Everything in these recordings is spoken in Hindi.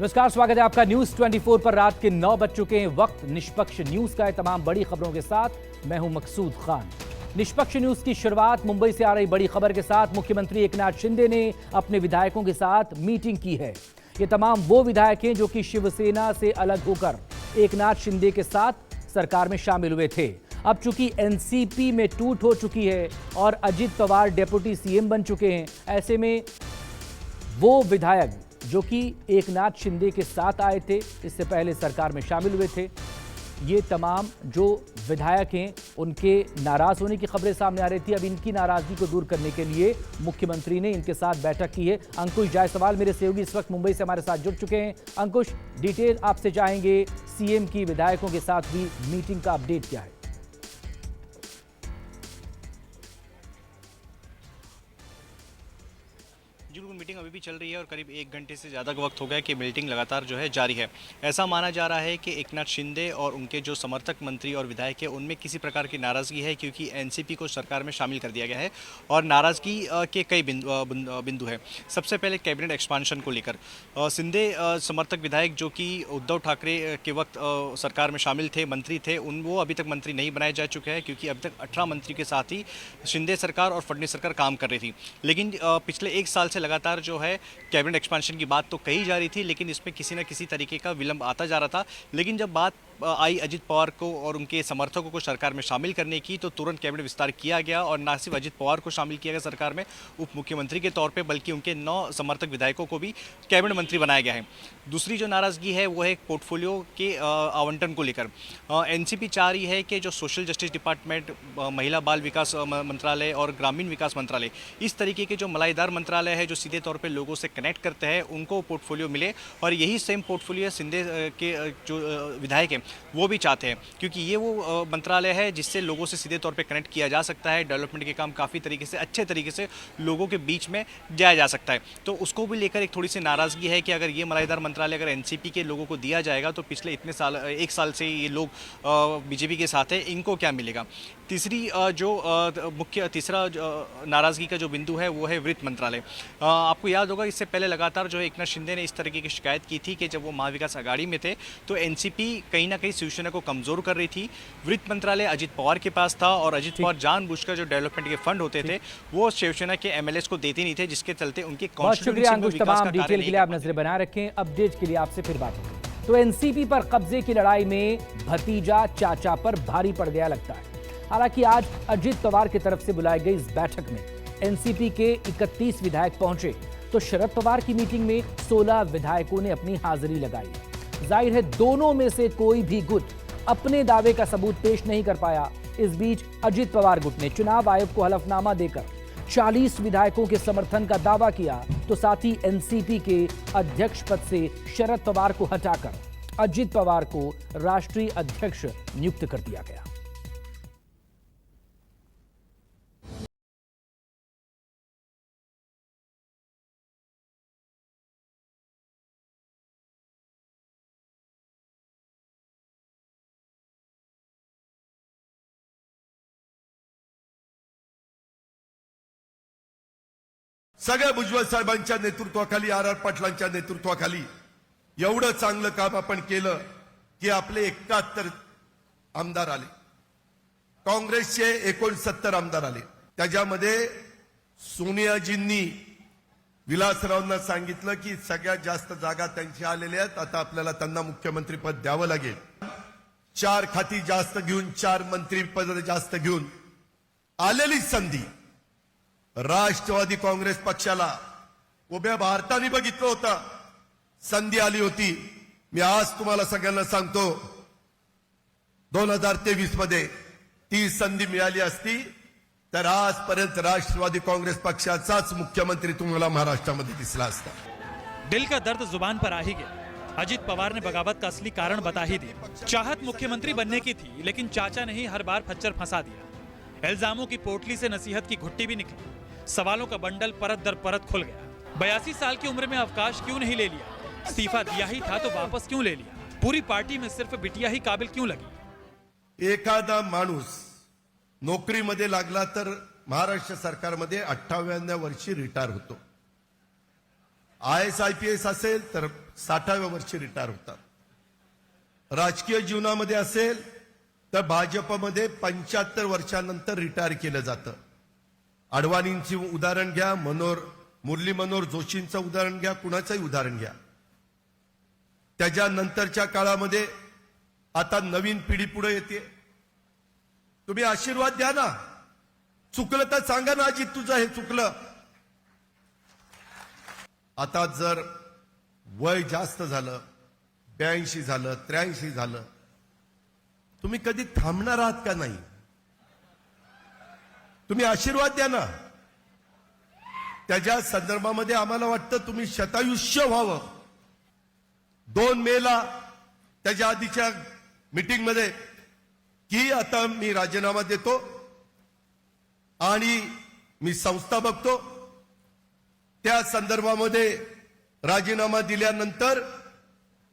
नमस्कार, स्वागत है आपका न्यूज 24 पर। रात के 9 बज चुके हैं। वक्त निष्पक्ष न्यूज का है। तमाम बड़ी खबरों के साथ मैं हूं मकसूद खान। निष्पक्ष न्यूज की शुरुआत मुंबई से आ रही बड़ी खबर के साथ। मुख्यमंत्री एकनाथ शिंदे ने अपने विधायकों के साथ मीटिंग की है। ये तमाम वो विधायक हैं जो कि शिवसेना से अलग होकर एकनाथ शिंदे के साथ सरकार में शामिल हुए थे। अब चूंकि एनसीपी में टूट हो चुकी है और अजित पवार डेप्यूटी सीएम बन चुके हैं, ऐसे में वो विधायक जो कि एकनाथ शिंदे के साथ आए थे, इससे पहले सरकार में शामिल हुए थे, ये तमाम जो विधायक हैं उनके नाराज होने की खबरें सामने आ रही थी। अब इनकी नाराजगी को दूर करने के लिए मुख्यमंत्री ने इनके साथ बैठक की है। अंकुश जायसवाल मेरे सहयोगी इस वक्त मुंबई से हमारे साथ जुड़ चुके हैं। अंकुश, डिटेल आपसे चाहेंगे, सीएम की विधायकों के साथ भी मीटिंग का अपडेट क्या है? मीटिंग अभी भी चल रही है और करीब 1 घंटे से ज़्यादा का वक्त हो गया कि मीटिंग लगातार जो है जारी है। ऐसा माना जा रहा है कि एकनाथ शिंदे और उनके जो समर्थक मंत्री और विधायक हैं उनमें किसी प्रकार की नाराज़गी है, क्योंकि एनसीपी को सरकार में शामिल कर दिया गया है और नाराज़गी के कई बिंदु है। सबसे पहले कैबिनेट एक्सपांशन को लेकर शिंदे समर्थक विधायक जो कि उद्धव ठाकरे के वक्त सरकार में शामिल थे, मंत्री थे, वो अभी तक मंत्री नहीं बनाए जा चुके हैं, क्योंकि अभी तक 18 मंत्री के साथ ही शिंदे सरकार और फडणवीस सरकार काम कर रही थी। लेकिन पिछले 1 साल से लगातार जो है कैबिनेट एक्सपांशन की बात तो कही जा रही थी, लेकिन इसमें किसी न किसी तरीके का विलंब आता जा रहा था। लेकिन जब बात आई अजित पवार को और उनके समर्थकों को सरकार में शामिल करने की, तो तुरंत कैबिनेट विस्तार किया गया और न सिर्फ अजित पवार को शामिल किया गया सरकार में उप मुख्यमंत्री के तौर पे, बल्कि उनके 9 समर्थक विधायकों को भी कैबिनेट मंत्री बनाया गया है। दूसरी जो नाराजगी है वो है पोर्टफोलियो के आवंटन को लेकर। एनसीपी चाह रही है कि जो सोशल जस्टिस डिपार्टमेंट, महिला बाल विकास मंत्रालय और ग्रामीण विकास मंत्रालय, इस तरीके के जो मलाईदार मंत्रालय है जो सीधे तौर पर लोगों से कनेक्ट करते हैं, उनको पोर्टफोलियो मिले। और यही सेम पोर्टफोलियो शिंदे के जो विधायक हैं वो भी चाहते हैं, क्योंकि ये वो मंत्रालय है जिससे लोगों से सीधे तौर पे कनेक्ट किया जा सकता है। डेवलपमेंट के काम काफ़ी तरीके से, अच्छे तरीके से लोगों के बीच में जाया जा सकता है। तो उसको भी लेकर एक थोड़ी सी नाराज़गी है कि अगर ये मलाईदार मंत्रालय अगर एनसीपी के लोगों को दिया जाएगा तो पिछले इतने साल, 1 साल से ये लोग बीजेपी के साथ है, इनको क्या मिलेगा। तीसरा नाराज़गी का जो बिंदु है वो है वित्त मंत्रालय। आपको याद होगा इससे पहले लगातार जो है एकनाथ शिंदे ने इस तरीके की शिकायत की थी कि जब वो महाविकास आघाड़ी में थे तो एनसीपी कहीं ना कहीं शिवसेना को कमजोर कर रही थी। वित्त मंत्रालय अजित पवार के पास था और अजित पवार जानबूझकर जो डेवलपमेंट के फंड होते थे वो शिवसेना के एमएलएस को देते नहीं थे, जिसके चलते उनके कॉन्स्टिट्यूएंसी तमाम डिटेल के लिए आप नजरें बनाए रखें। अपडेट के लिए आपसे फिर बात होगी। तो एनसीपी पर कब्जे की लड़ाई में भतीजा चाचा पर भारी पड़ गया लगता है। हालांकि आज अजित पवार की तरफ से बुलाई गई इस बैठक में एनसीपी के 31 विधायक पहुंचे, तो शरद पवार की मीटिंग में 16 विधायकों ने अपनी हाजिरी लगाई। जाहिर है दोनों में से कोई भी गुट अपने दावे का सबूत पेश नहीं कर पाया। इस बीच अजित पवार गुट ने चुनाव आयोग को हलफनामा देकर 40 विधायकों के समर्थन का दावा किया, तो साथ ही एनसीपी के अध्यक्ष पद से शरद पवार को हटाकर अजित पवार को राष्ट्रीय अध्यक्ष नियुक्त कर दिया गया। सगळ्या भुजबळ साहेबांच्या नेतृत्वाखाली, आर पाटलांच्या नेतृत्वाखाली एवढं चांगलं काम आपण केलं की आपले 71 आमदार आले, काँग्रेसचे 69 आमदार आले। त्याच्यामध्ये सोनियाजींनी विलासरावांना सांगितलं की सगळ्यात जास्त जागा त्यांच्या आलेल्या आहेत, आता आपल्याला त्यांना मुख्यमंत्री पद द्यावं लागेल। 4 खाती जास्त घेऊन, 4 मंत्री पद जास्त घेऊन आलेली संधी राष्ट्रवादी काँग्रेस पक्षाला उभ्या भारताने बघितलं होतं, संधी आली होती। मी आज तुम्हाला सगळ्यांना सांगतो 2023 मध्ये ती संधी मिळाली असती तर आजपर्यंत राष्ट्रवादी काँग्रेस पक्षाचाच मुख्यमंत्री तुम्हाला महाराष्ट्रामध्ये दिसला असता। दिल का दर्द जुबान पर आ ही गया। अजित पवार ने बगावत का असली कारण बता ही दिया। चाहत मुख्यमंत्री बनने की थी, लेकिन चाचा ने ही हर बार खच्चर फंसा दिया। इल्जामों की पोटली से नसीहत की घुट्टी भी निकली। सवालों का बंडल परत दर परत खुल गया। 82 साल की उम्र में अवकाश क्यों नहीं ले लिया? इस्तीफा दिया ही था तो वापस क्यों ले लिया? पूरी पार्टी में सिर्फ बिटिया ही काबिल क्यों लगी? एखादा माणूस नोकरीमध्ये लागला तर महाराष्ट्र सरकारमध्ये 58व्या वर्षी रिटायर होतो। IAS IPS असेल तर 60व्या वर्षी रिटायर होतात. राजकीय जीवनामध्ये असेल तर भाजपमध्ये 75 वर्षानंतर रिटायर केलं जातं. अडवाणींची उदाहरण घ्या, मुरली मनोहर जोशींचं उदाहरण घ्या, कुणाचंही उदाहरण घ्या. त्याच्यानंतरच्या काळामध्ये आता नवीन पिढी पुढे येते. तुम्ही आशीर्वाद द्या ना. चुकलं तर सांगा ना, अजित तुझं हे चुकलं. आता जर वय जास्त झालं, 82 झालं, 83 झालं, तुम्ही कधी थांबणार आहात का नाही? तुम्ही आशीर्वाद द्या ना. त्याच्या संदर्भामध्ये आम्हाला वाटतं तुम्ही शतायुष्य व्हावं. 2 मेला त्याच्या आधीच्या मीटिंगमध्ये की आता मी राजीनामा देतो आणि मी संस्था बघतो. त्या संदर्भामध्ये राजीनामा दिल्यानंतर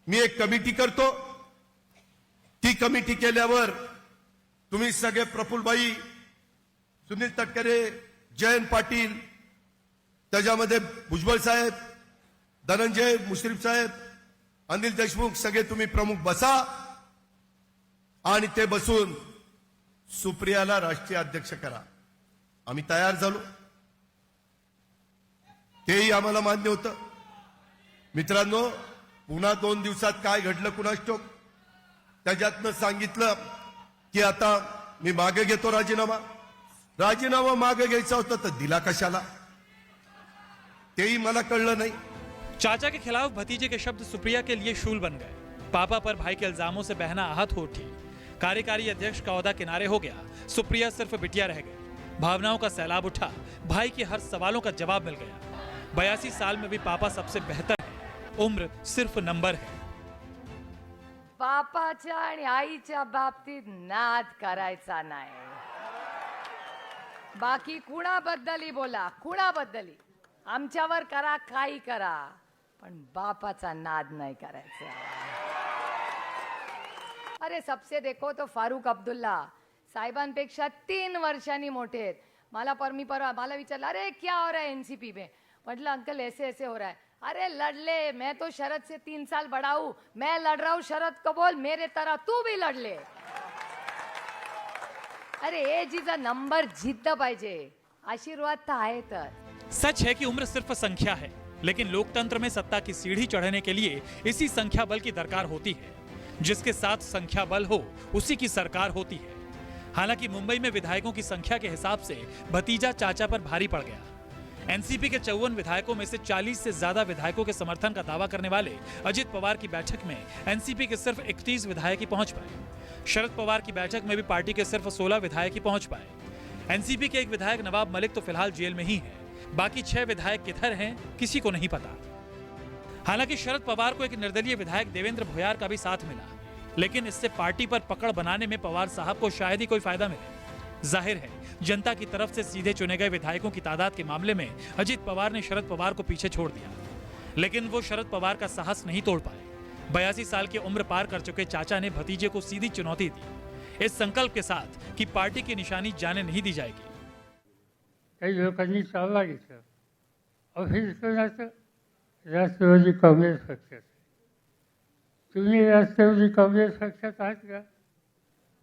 मी एक कमिटी करतो. ती कमिटी केल्यावर तुम्ही सगळे प्रफुल्लबाई, सुनील तटकरे, जयंत पाटील, त्याच्यामध्ये भुजबळ साहेब, धनंजय मुश्रीफ साहेब, अनिल देशमुख सगळे तुम्ही प्रमुख बसा आणि ते बसून सुप्रियाला राष्ट्रीय अध्यक्ष करा. आम्ही तयार झालो. तेही आम्हाला मान्य होतं. मित्रांनो, पुन्हा 2 दिवसात काय घडलं कुणास ठाऊक. त्याच्यातनं सांगितलं की आता मी मागे घेतो राजीनामा. राजीनामा मागे घ्यायचा होता तर दिला कशाला, तेही मला कळलं नाही. चाचा के खिलाफ भतीजे के शब्द सुप्रिया के लिए शूल बन गए. पापा पर भाई के इल्जामों से बहना आहत हो उठी. कार्यकारी अध्यक्ष का ओहदा किनारे हो गया. सुप्रिया सिर्फ बिटिया रह गई. भावनाओं का सैलाब उठा. भाई के हर सवालों का जवाब मिल गया. 82 साल में भी पापा सबसे बेहतर है. उम्र सिर्फ नंबर है. बापाच्या आणि आईच्या बाबतीत नाद करायचा नाही. बाकी कुणाबद्दलही बोला, कुणाबद्दलही आमच्यावर करा, काही करा, पण बापाचा नाद नाही करायचा. अरे सबसे देखो तो फारूक अब्दुल्ला साहेबांपेक्षा 3 वर्षांनी मोठे आहेत. मला विचारलं, अरे क्या हो रहा है एनसीपी में? मतलब अंकल ऐसे ऐसे हो रहा है. अरे लड़ले, मैं तो शरद से 3 साल बड़ा हूं. मैं लड़ रहा हूं, शरद को बोल मेरे तरह तू भी लड़ ले. अरे एजीचा नंबर जिद्द पाहिजे, आशीर्वाद तर आहेतच. सच है कि उम्र सिर्फ संख्या है, लेकिन लोकतंत्र में सत्ता की सीढ़ी चढ़ने के लिए इसी संख्या बल की दरकार होती है. जिसके साथ संख्या बल हो उसी की सरकार होती है. हालांकि मुंबई में विधायकों की संख्या के हिसाब से भतीजा चाचा पर भारी पड़ गया. एनसीपी के 54 विधायकों में से 40 से ज्यादा विधायकों के समर्थन का दावा करने वाले अजित पवार की बैठक में एनसीपी के सिर्फ 31 विधायक ही पहुंच पाए. शरद पवार की बैठक में भी पार्टी के सिर्फ 16 विधायक ही पहुंच पाए. एनसीपी के एक विधायक नवाब मलिक तो फिलहाल जेल में ही है. बाकी 6 विधायक किधर हैं किसी को नहीं पता. हालांकि शरद पवार को एक निर्दलीय विधायक देवेंद्र भोयार का भी साथ मिला, लेकिन इससे पार्टी पर पकड़ बनाने में पवार साहब को शायद ही कोई फायदा मिले. जाहिर है जनता की तरफ से सीधे चुने गए विधायकों की तादाद के मामले में अजित पवार ने शरद पवार को पीछे छोड़ दिया, लेकिन वो शरद पवार का साहस नहीं तोड़ पाए. 82 साल की उम्र पार कर चुके चाचा ने भतीजे को सीधी चुनौती दी, इस संकल्प के साथ कि पार्टी की निशानी जाने नहीं दी जाएगी. काही लोकांनी चालला घेतलं. ऑफिस कोणाचं? राष्ट्रवादी काँग्रेस पक्षाचं. तुम्ही राष्ट्रवादी काँग्रेस पक्षात आहात का?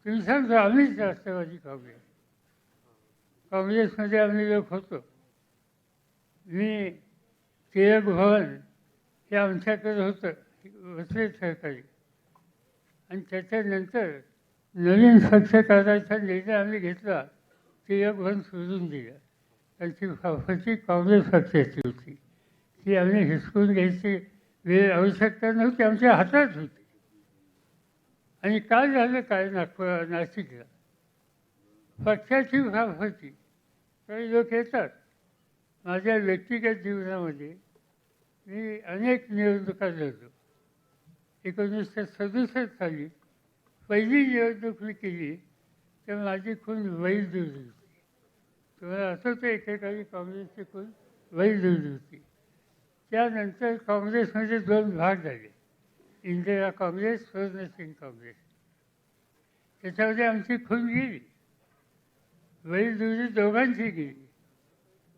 तुम्ही सांगता आम्हीच राष्ट्रवादी काँग्रेस. काँग्रेसमध्ये आम्ही लोक होतो. मी टिळक भवन हे आमच्याकडे होतं वसले सहकारी, आणि त्याच्यानंतर नवीन पक्ष काढायचा निर्णय आम्ही घेतला. टिळक भवन सोडून दिलं. त्यांची फाफची काँग्रेस पक्षाची होती, ती आम्ही हिसकून घ्यायची वेळ आवश्यकता नव्हती, आमच्या हातात होती. आणि काय झालं काय नाशिकला पक्षाची फाफची. काही लोक येतात. माझ्या व्यक्तिगत जीवनामध्ये मी अनेक निवडणुका लढलो. 1967 साली पहिली निवडणूक मी केली तर माझी खून वैध होती. तुम्हाला आठवतं एकेकाळी काँग्रेसची खून वैध होती. त्यानंतर काँग्रेसमध्ये 2 भाग झाले, इंदिरा काँग्रेस, स्वर्णसिंग काँग्रेस. त्याच्यामध्ये आमची खून गेली, वैलदुरी दोघांची गेली.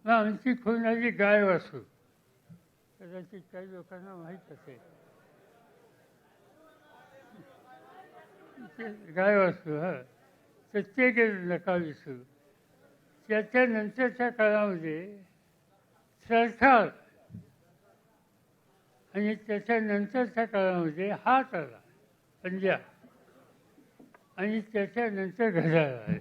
मग आमची खून आली गाय वासू. कदाचित काही लोकांना माहीत असेल. गाय वासरू तर ते गेलं नका विसरू. त्याच्यानंतरच्या काळामध्ये सरकार आणि त्याच्यानंतरच्या काळामध्ये हात आला पंजा आणि त्याच्यानंतर घड्याळ आलं.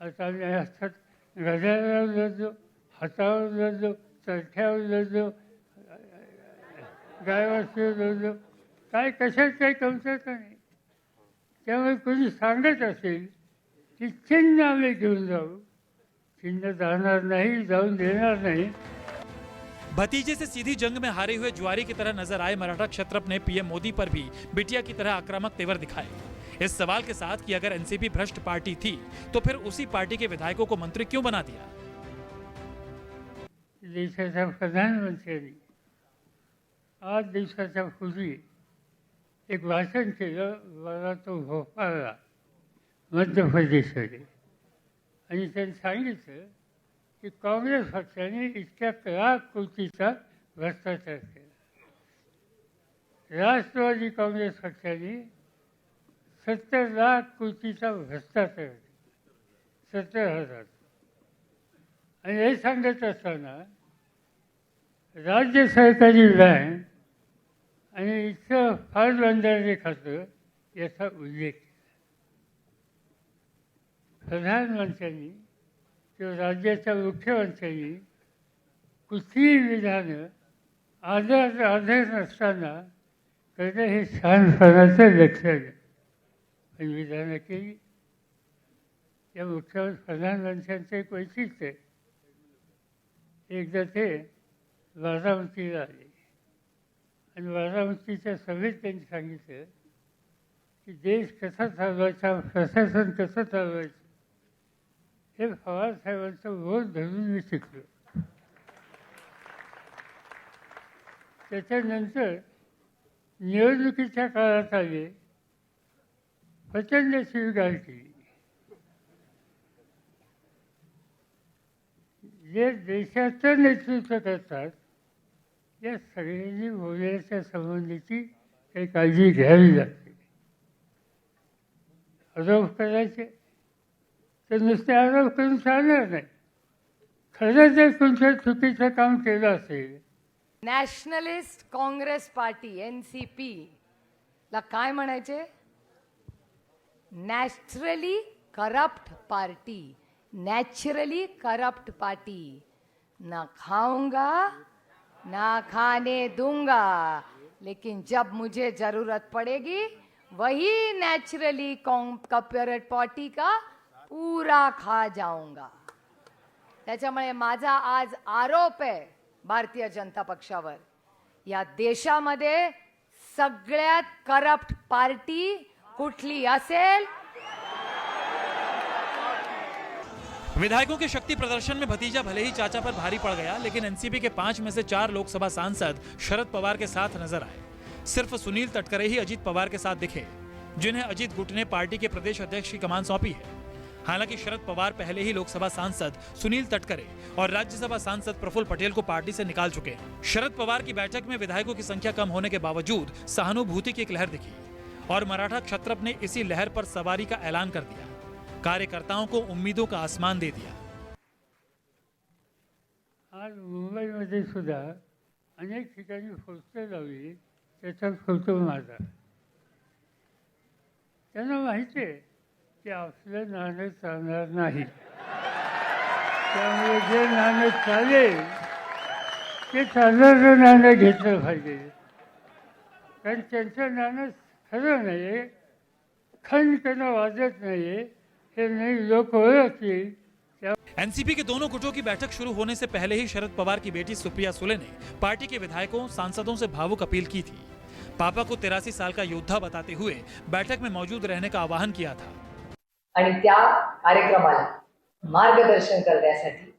आता आम्ही हातात घड्याळावर लढलो, हातावर लढलो, चरख्यावर लढलो, गायवासवर लढलो, काय कशात काही कमतरता नाही. त्यामुळे कोणी सांगत असेल की चिन्ह आम्ही घेऊन जाऊ, चिन्ह जाणार नाही, जाऊन देणार नाही. भतीजे से सीधी जंग में हारे हुए जुआरी की तरह नजर आए मराठा क्षत्रप ने पीएम मोदी पर भी बिटिया की तरह आक्रामक तेवर दिखाए, इस सवाल के साथ कि अगर एनसीपी भ्रष्ट पार्टी थी तो फिर उसी पार्टी के विधायकों को मंत्री क्यों बना दिया. देशाच्या प्रधानमंत्र्यांनी 8 दिवसाच्या पूर्वी एक भाषण केलं, मला तो भोपाळला मध्य प्रदेशमध्ये, आणि त्यांनी सांगितलं की काँग्रेस पक्षाने इतक्या लाख कोटीचा भ्रष्टाचार केला. राष्ट्रवादी काँग्रेस पक्षाने 70 लाख कोटीचा भ्रष्टाचार केला, 70,000. आणि हे सांगत असताना राज्य सरकारी बँक आणि इथं फार बंधारे खातं याचा उल्लेख केला. प्रधानमंत्र्यांनी किंवा राज्याच्या मुख्यमंत्र्यांनी कुठलीही विधानं आधार नसताना करणं हे शहाणपणाचं लक्षण आहे. पण विधानं केली. या प्रधानमंत्र्यांचं एक वैशिष्ट्य आहे. एकदा ते बारामतीला आले आणि बारामतीच्या सभेत त्यांनी सांगितलं की देश कसा चालवायचा, प्रशासन कसं चालवायचं हे पवार साहेबांचं बोल धरून मी शिकलो. त्याच्यानंतर निवडणुकीच्या काळात आले, प्रचंड शिवीगाळ केली. जे देशाचं नेतृत्व करतात या सगळ्यांनी बोलण्याच्या संबंधीची काही काळजी घ्यावी लागते. आरोप करायचे तर नुसते आरोप करून चालणार नाही. खरं जर कोणत्या चुकीचं काम केलं असेल, नॅशनलिस्ट काँग्रेस पार्टी NCP ला काय म्हणायचे? Naturally corrupt party, naturally corrupt party. ना खाऊंगा ना खाने दूंगा, लेकिन जब मुझे जरूरत पड़ेगी वही नेचुरली करप्ट पार्टी का पूरा खा जाऊंगा. त्याच्यामुळे माझा आज आरोप आहे भारतीय जनता पक्षावर, या देशामध्ये सगळ्यात करप्ट पार्टी कुठली असेल. विधायकों के शक्ति प्रदर्शन में भतीजा भले ही चाचा पर भारी पड़ गया, लेकिन एनसीपी के 5 में से 4 लोकसभा सांसद शरद पवार के साथ नजर आए. सिर्फ सुनील तटकरे ही अजीत पवार के साथ दिखे, जिन्हें अजीत गुट ने पार्टी के प्रदेश अध्यक्ष की कमान सौंपी है. हालांकि शरद पवार पहले ही लोकसभा सांसद सुनील तटकरे और राज्यसभा सांसद प्रफुल्ल पटेल को पार्टी से निकाल चुके हैं. शरद पवार की बैठक में विधायकों की संख्या कम होने के बावजूद सहानुभूति की एक लहर दिखी और मराठा क्षत्रप ने इसी लहर पर सवारी का ऐलान कर दिया. कार्यकर्ताओं को उम्मीदों का आसमान दे दिया. आज मुंबईमध्ये सुद्धा अनेक ठिकाणी पोस्टर लावली, त्याचा फोटो माझा. त्यांना माहिती आहे की आपलं नाणं चालणार नाही, त्यामुळे जे नाणं चालेल ते चालणारं नाणं घेतलं पाहिजे. कारण त्यांचं नाणं खरं नाही आहे, खणखणं वाजत नाही आहे, हे नाही लोक ओळखतील. एनसीपी के दोनों गुटों की बैठक शुरू होने से पहले ही शरद पवार की बेटी सुप्रिया सुले ने पार्टी के विधायकों सांसदों से भावुक अपील की थी. पापा को 83 साल का योद्धा बताते हुए बैठक में मौजूद रहने का आह्वान किया था. आणि त्या कार्यक्रमाला मार्गदर्शन करण्यासाठी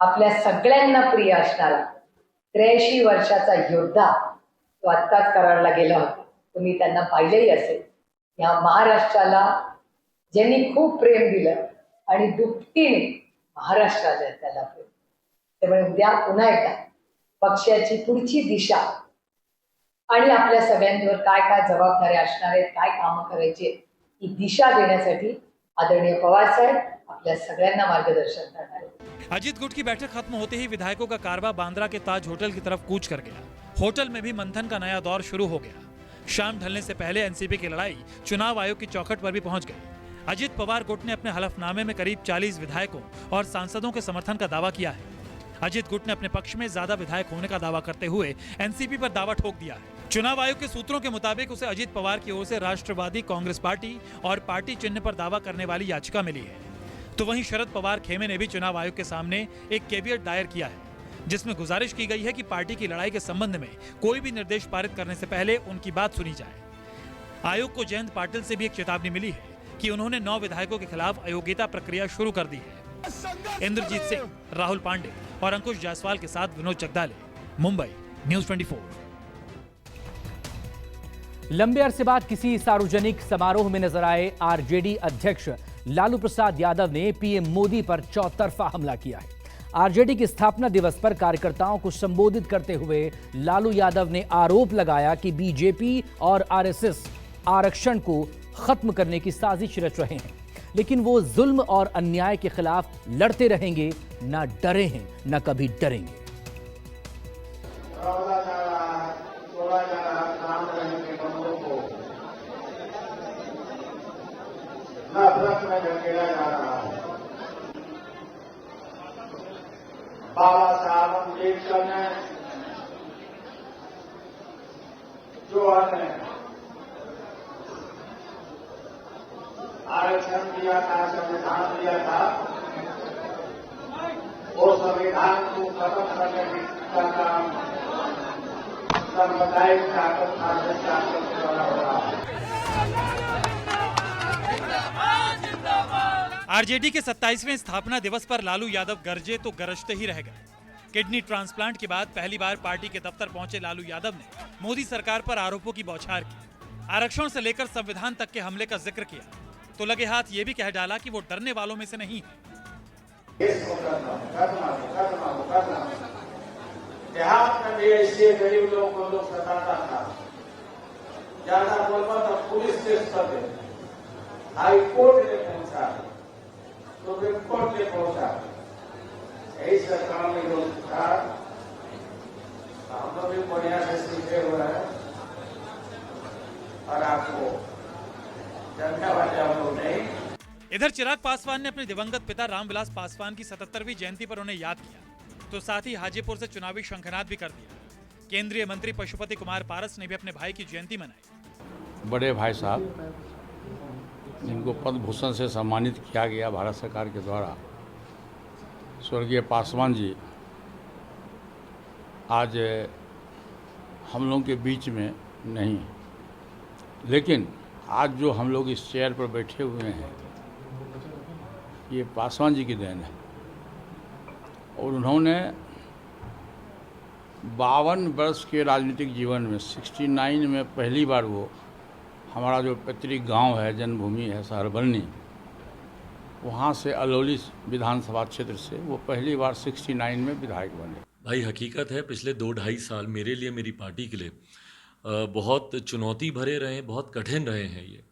आपल्या सगळ्यांना प्रिय असणारा 83 वर्षाचा योद्धा तो आत्ताच कराडला गेला होता. तुम्ही त्यांना पाहिलेही असेल. या महाराष्ट्राला ज्यांनी खूप प्रेम दिलं आणि दुपटीने महाराष्ट्राला त्याला प्रेम. त्यामुळे उद्या पुन्हा एकदा पक्षाची पुढची दिशा आणि आपल्या सगळ्यांवर काय काय जबाबदाऱ्या असणार आहेत, काय कामं करायची, ही दिशा देण्यासाठी आदरणीय पवार साहेब आपल्या सगळ्यांना मार्गदर्शन करणार आहेत. अजीत गुट की बैठक खत्म होते ही विधायकों का कारवां बांद्रा के ताज होटल की तरफ कूच कर गया। होटल में भी मंथन का नया दौर शुरू हो गया। शाम ढलने से पहले एनसीपी की लड़ाई चुनाव आयोग की चौखट पर भी पहुंच गई। अजीत पवार गुट ने अपने हलफनामे में करीब 40 विधायकों और सांसदों के समर्थन का दावा किया है। अजीत गुट ने अपने पक्ष में ज्यादा विधायक होने का दावा करते हुए एनसीपी पर दावा ठोक दिया है। चुनाव आयोग के सूत्रों के मुताबिक उसे अजीत पवार की ओर से राष्ट्रवादी कांग्रेस पार्टी और पार्टी चिन्ह पर दावा करने वाली याचिका मिली है। तो वहीं शरद पवार खेमे ने भी चुनाव आयोग के सामने एक केवियट दायर किया है, जिसमें गुजारिश की गई है कि पार्टी की लड़ाई के संबंध में कोई भी निर्देश पारित करने से पहले उनकी बात सुनी जाए। आयोग को जयंत पाटिल से भी एक चेतावनी मिली है कि उन्होंने 9 विधायकों के खिलाफ अयोग्यता प्रक्रिया शुरू कर दी है। इंद्रजीत सिंह, राहुल पांडे और अंकुश जायसवाल के साथ विनोद जगदाले, मुंबई, न्यूज़ 24। लंबे अरसे बाद किसी सार्वजनिक समारोह में नजर आए आरजेडी अध्यक्ष लालू प्रसाद यादव ने पीएम मोदी पर चौतरफा हमला किया है। आरजेडी के स्थापना दिवस पर कार्यकर्ताओं को संबोधित करते हुए लालू यादव ने आरोप लगाया कि बीजेपी और आरएसएस आरक्षण को खत्म करने की साजिश रच रहे हैं, लेकिन वो जुल्म और अन्याय के खिलाफ लड़ते रहेंगे, ना डरे हैं, ना कभी डरेंगे। बाबा साहब अम्बेडकर ने जो हमें आरक्षण दिया था, संविधान दिया था, वो संविधान को खत्म करने का काम सामुदायिक ताकत द्वारा हो रहा है। आरजेडी के 27वें स्थापना दिवस पर लालू यादव गरजे तो गरजते ही रह गए। किडनी ट्रांसप्लांट के बाद पहली बार पार्टी के दफ्तर पहुंचे लालू यादव ने मोदी सरकार पर आरोपों की बौछार की। आरक्षण से लेकर संविधान तक के हमले का जिक्र किया, तो लगे हाथ ये भी कह डाला कि वो डरने वालों में से नहीं है। देहात में भी ऐसे गरीब लोगों को लोग सताता था, ज्यादा बोलता था पुलिस से सदे, हाई कोर्ट ने पहुंचा, सुप्रीम कोर्ट ने पहुंचा, यही सरकार में लोग था। हम लोग भी बढ़िया से सीखे हुए हैं और आपको धन्यवाद हम लोग नहीं। इधर चिराग पासवान ने अपने दिवंगत पिता रामविलास पासवान की 77वीं जयंती पर उन्हें याद किया, तो साथ ही हाजीपुर से चुनावी शंखनाद भी कर दिया। केंद्रीय मंत्री पशुपति कुमार पारस ने भी अपने भाई की जयंती मनाई। बड़े भाई साहब जिनको पद्म भूषण से सम्मानित किया गया भारत सरकार के द्वारा, स्वर्गीय पासवान जी आज हम लोगों के बीच में नहीं, लेकिन आज जो हम लोग इस चेयर पर बैठे हुए हैं ये पासवान जी की देन है। और उन्होंने 52 वर्ष के राजनीतिक जीवन में 69 में पहली बार वो हमारा जो पैतृक गांव है, जन्मभूमि है सहरबलनी, वहाँ से अलौली विधानसभा क्षेत्र से वो पहली बार 69 में विधायक बने। भाई हकीकत है पिछले 2-2.5 साल मेरे लिए, मेरी पार्टी के लिए बहुत चुनौती भरे रहे, बहुत कठिन रहे हैं ये।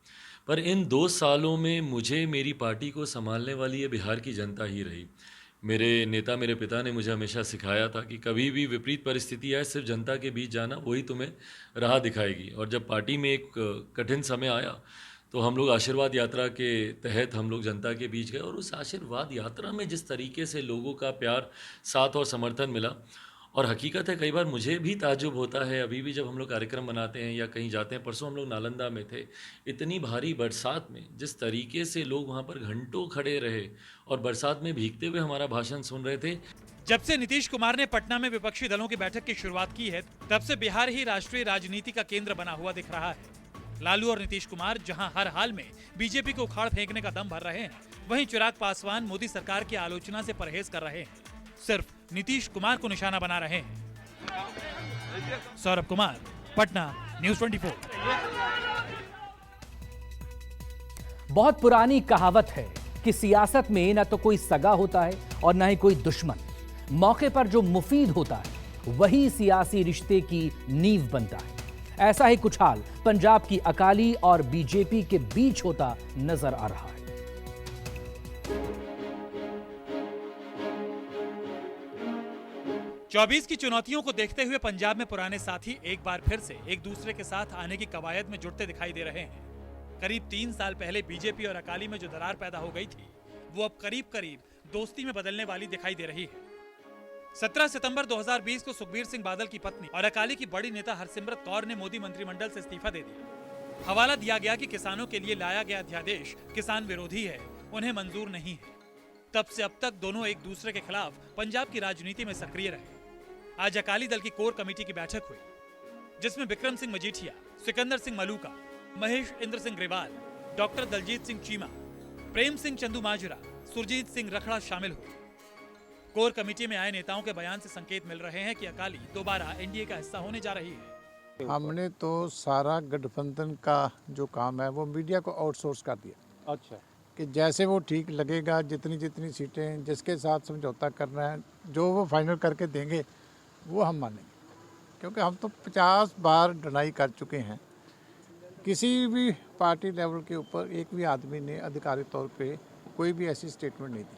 पर इन 2 सालों में मुझे मेरी पार्टी को संभालने वाली ये बिहार की जनता ही रही। मेरे नेता, मेरे पिता ने मुझे हमेशा सिखाया था कि कभी भी विपरीत परिस्थिति आए सिर्फ जनता के बीच जाना, वही तुम्हें राह दिखाएगी। और जब पार्टी में एक कठिन समय आया तो हम लोग आशीर्वाद यात्रा के तहत हम लोग जनता के बीच गए, और उस आशीर्वाद यात्रा में जिस तरीके से लोगों का प्यार, साथ और समर्थन मिला, और हकीकत है कई बार मुझे भी ताज्जुब होता है अभी भी जब हम लोग कार्यक्रम बनाते हैं या कहीं जाते हैं। परसों हम लोग नालंदा में थे, इतनी भारी बरसात में जिस तरीके से लोग वहाँ पर घंटों खड़े रहे और बरसात में भीगते हुए हमारा भाषण सुन रहे थे। जब से नीतीश कुमार ने पटना में विपक्षी दलों की बैठक की शुरुआत की है, तब से बिहार ही राष्ट्रीय राजनीति का केंद्र बना हुआ दिख रहा है। लालू और नीतीश कुमार जहां हर हाल में बीजेपी को उखाड़ फेंकने का दम भर रहे हैं, वहीं चिराग पासवान मोदी सरकार की आलोचना से परहेज कर रहे हैं, सिर्फ नीतीश कुमार को निशाना बना रहे हैं। सौरभ कुमार, पटना, न्यूज़ 24। बहुत पुरानी कहावत है कि सियासत में न तो कोई सगा होता है और न ही कोई दुश्मन। मौके पर जो मुफीद होता है वही सियासी रिश्ते की नींव बनता है। ऐसा ही कुछ हाल पंजाब की अकाली और बीजेपी के बीच होता नजर आ रहा है। चौबीस की चुनौतियों को देखते हुए पंजाब में पुराने साथी एक बार फिर से एक दूसरे के साथ आने की कवायद में जुटते दिखाई दे रहे हैं। करीब 3 साल पहले बीजेपी और अकाली में जो दरार पैदा हो गई थी, वो अब करीब करीब दोस्ती में बदलने वाली दिखाई दे रही है। 17 सितंबर 2020 को सुखबीर सिंह बादल की पत्नी और अकाली की बड़ी नेता हरसिमरत कौर ने मोदी मंत्रिमंडल से इस्तीफा दे दिया। हवाला दिया गया कि किसानों के लिए लाया गया अध्यादेश किसान विरोधी है, उन्हें मंजूर नहीं है। तब से अब तक दोनों एक दूसरे के खिलाफ पंजाब की राजनीति में सक्रिय रहे। आज अकाली दल की कोर कमेटी की बैठक हुई, जिसमें विक्रम सिंह मजीठिया, सिकंदर सिंह मलूका, महेश इंद्र सिंह ग्रेवाल, डॉक्टर दलजीत सिंह चीमा, प्रेम सिंह चंदू माजरा, सुरजीत सिंह रखड़ा शामिल हुए। कोर कमेटी में आए नेताओं के बयान से संकेत मिल रहे हैं कि अकाली दोबारा एनडीए का हिस्सा होने जा रही है। हमने तो सारा गठबंधन का जो काम है वो मीडिया को आउटसोर्स कर दिया। अच्छा, कि जैसे वो ठीक लगेगा, जितनी जितनी सीटें जिसके साथ समझौता करना है, जो वो फाइनल करके देंगे वो हम मानेंगे। क्योंकि हम तो 50 बार डिनाई कर चुके हैं। किसी भी पार्टी लेवल के ऊपर एक भी आदमी ने आधिकारिक तौर पे कोई भी ऐसी स्टेटमेंट नहीं दी।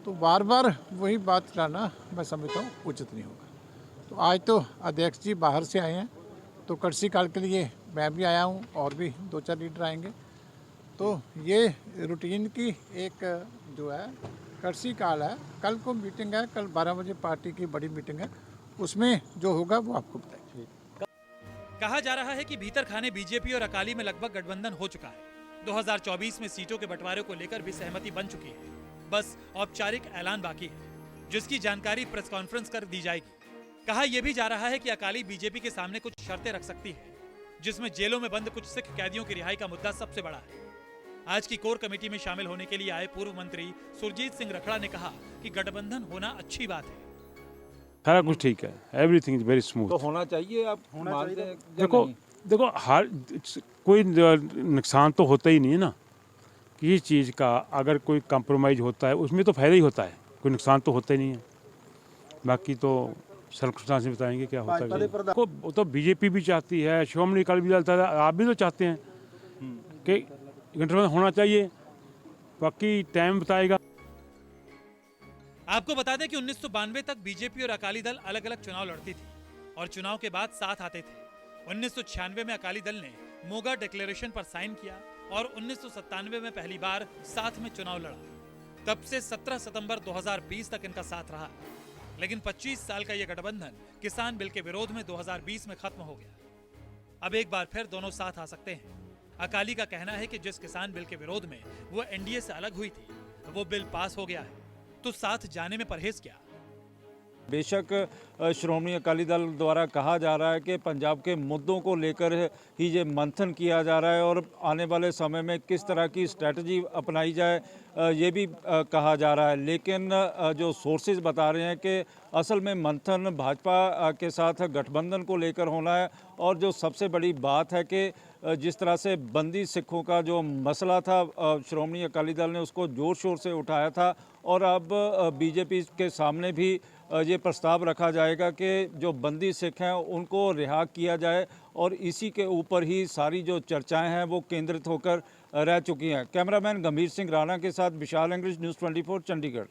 तो बार बार वही बात लाना मैं समझता हूँ उचित नहीं होगा। तो आज तो अध्यक्ष जी बाहर से आए हैं, तो कर्सी काल के लिए मैं भी आया हूँ और भी 2-4 लीडर आएंगे। तो ये रूटीन की एक जो है कर्सी काल है। कल को मीटिंग है, कल 12 बजे पार्टी की बड़ी मीटिंग है, उसमें जो होगा वो आपको बताएंगे। कहा जा रहा है कि भीतर खाने बीजेपी और अकाली में लगभग गठबंधन हो चुका है। 2024 में सीटों के बंटवारे को लेकर भी सहमति बन चुकी है। बस औपचारिक ऐलान बाकी है, जिसकी जानकारी प्रेस कॉन्फ्रेंस कर दी जाएगी। कहा यह भी जा रहा है कि अकाली बीजेपी के सामने कुछ शर्तें रख सकती है, जिसमें जेलों में बंद कुछ सिख कैदियों की रिहाई का मुद्दा सबसे बड़ा है। आज की कोर कमेटी में शामिल होने के लिए आए पूर्व मंत्री सुरजीत सिंह रखड़ा ने कहा कि गठबंधन होना अच्छी बात है। सारा कुछ ठीक है, एवरीथिंग इज वेरी स्मूथ। तो होना चाहिए, आप मानते हैं? देखो हर कोई नुकसान तो होता ही नहीं है ना। किसी चीज़ का अगर कोई कंप्रोमाइज होता है उसमें तो फायदा ही होता है, कोई नुकसान तो होता ही नहीं है। बाकी तो सर्कमस्टांस में बताएंगे क्या होता है। वो तो बीजेपी भी चाहती है, श्रोमणी अकाली भी चाहता है, आप भी तो चाहते हैं कि गठबंधन होना चाहिए। बाकी टाइम बताएगा। आपको बता दें कि 1992 तक बीजेपी और अकाली दल अलग अलग चुनाव लड़ती थी और चुनाव के बाद साथ आते थे। 1996 में अकाली दल ने मोगा डिक्लेरेशन पर साइन किया और 1997 में पहली बार साथ में चुनाव लड़ा। तब से 17 सितंबर 2020 तक इनका साथ रहा। लेकिन 25 साल का यह गठबंधन किसान बिल के विरोध में 2020 में खत्म हो गया। अब एक बार फिर दोनों साथ आ सकते हैं। अकाली का कहना है कि जिस किसान बिल के विरोध में वो एनडीए से अलग हुई थी, वो बिल पास हो गया है, तो साथ जाने में परहेज क्या? बेशक श्रोमणी अकाली दल द्वारा कहा जा रहा है कि पंजाब के मुद्दों को लेकर ही ये मंथन किया जा रहा है और आने वाले समय में किस तरह की स्ट्रेटजी अपनाई जाए ये भी कहा जा रहा है। लेकिन जो सोर्सेज बता रहे हैं कि असल में मंथन भाजपा के साथ गठबंधन को लेकर होना है। और जो सबसे बड़ी बात है कि जिस तरह से बंदी सिखों का जो मसला था, श्रोमणी अकाली दल ने उसको जोर शोर से उठाया था और अब बीजेपी के सामने भी ये प्रस्ताव रखा जाएगा कि जो बंदी सिख हैं उनको रिहा किया जाए और इसी के ऊपर ही सारी जो चर्चाएं हैं वो केंद्रित होकर रह चुकी हैं। कैमरामैन गंभीर सिंह राणा के साथ विशाल इंग्लिश, न्यूज़ 24 चंडीगढ़।